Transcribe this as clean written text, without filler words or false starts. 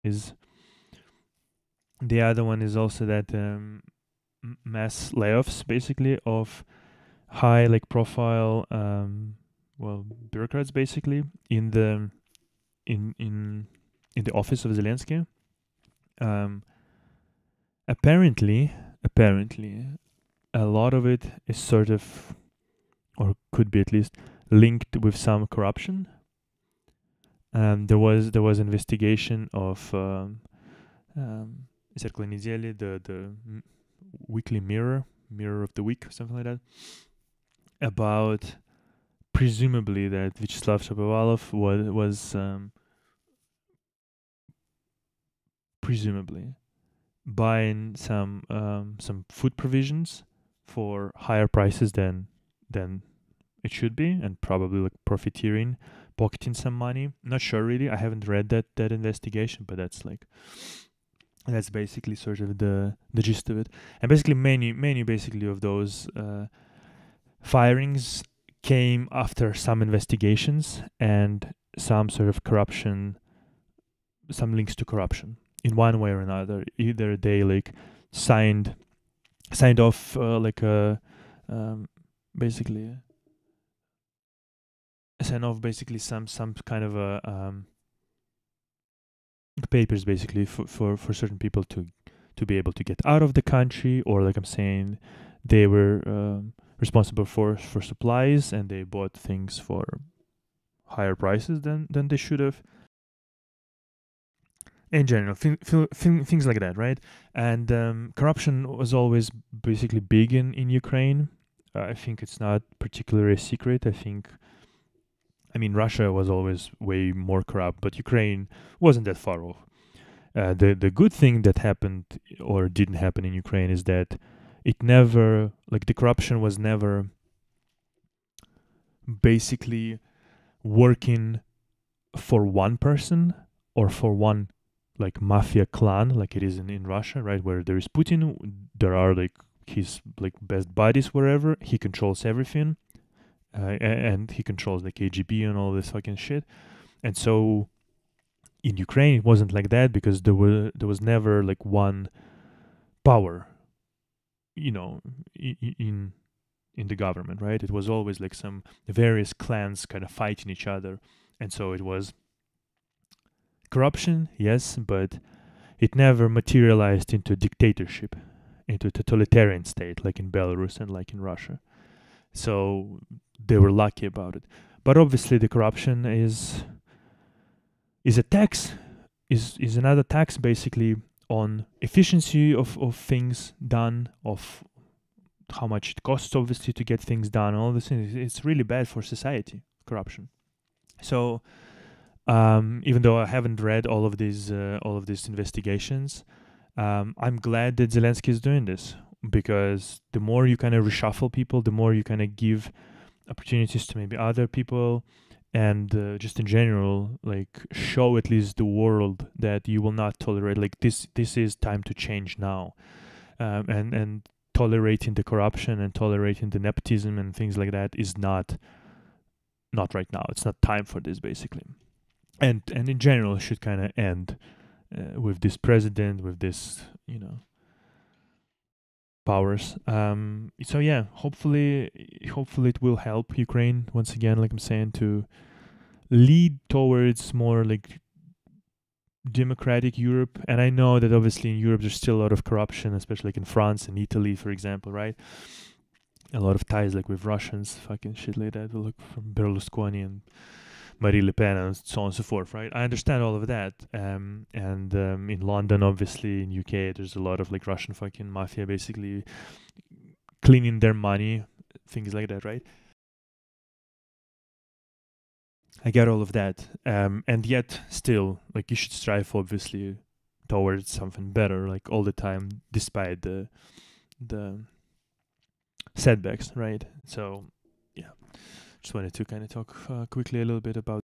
is the other one is also that mass layoffs basically of high like profile bureaucrats basically in the in the office of Zelensky. Um, apparently, a lot of it is sort of, or could be at least, linked with some corruption. There was investigation of Zerkalo Недели, the weekly mirror of the week, something like that, about presumably that Vyacheslav Shapovalov was presumably buying some food provisions for higher prices than it should be, and probably like profiteering, pocketing some money. Not sure really. I haven't read that investigation, but that's basically sort of the gist of it. And basically many basically of those firings came after some investigations and some sort of corruption, some links to corruption in one way or another. Either they like signed off basically some kind of a papers basically for certain people to be able to get out of the country, or like I'm saying, they were responsible for supplies and they bought things for higher prices than they should have. In general, things like that, right? And corruption was always basically big in Ukraine. I think it's not particularly a secret. I mean, Russia was always way more corrupt, but Ukraine wasn't that far off. The good thing that happened or didn't happen in Ukraine is that it never, like, the corruption was never basically working for one person or for one like mafia clan like it is in Russia, right? Where there is Putin, there are like his like best buddies wherever, he controls everything, and he controls the KGB and all this fucking shit. And so in Ukraine it wasn't like that, because there was never like one power, you know, in the government, right? It was always like some various clans kind of fighting each other. And so it was corruption, yes, but it never materialized into dictatorship, into a totalitarian state like in Belarus and like in Russia. So they were lucky about it. But obviously the corruption is a tax, is another tax basically on efficiency of things done, of how much it costs obviously to get things done, all this things. It's really bad for society, corruption. So even though I haven't read all of these investigations, I'm glad that Zelensky is doing this, because the more you kind of reshuffle people, the more you kind of give opportunities to maybe other people, and just in general, like, show at least the world that you will not tolerate, like, this is time to change now, and tolerating the corruption and tolerating the nepotism and things like that is not right now. It's not time for this, basically. And in general, it should kind of end with this president, with this, powers. So yeah, hopefully it will help Ukraine once again, like I'm saying, to lead towards more like democratic Europe. And I know that obviously in Europe there's still a lot of corruption, especially like in France and Italy, for example, right? A lot of ties like with Russians, fucking shit like that, like from Berlusconi and Marine Le Pen and so on and so forth, right? I understand all of that. And in London, obviously, in UK, there's a lot of like Russian fucking mafia basically cleaning their money, things like that, right? I get all of that. And yet, still, like, you should strive, obviously, towards something better, like, all the time, despite the setbacks, right? So, yeah. Just wanted to kind of talk quickly a little bit about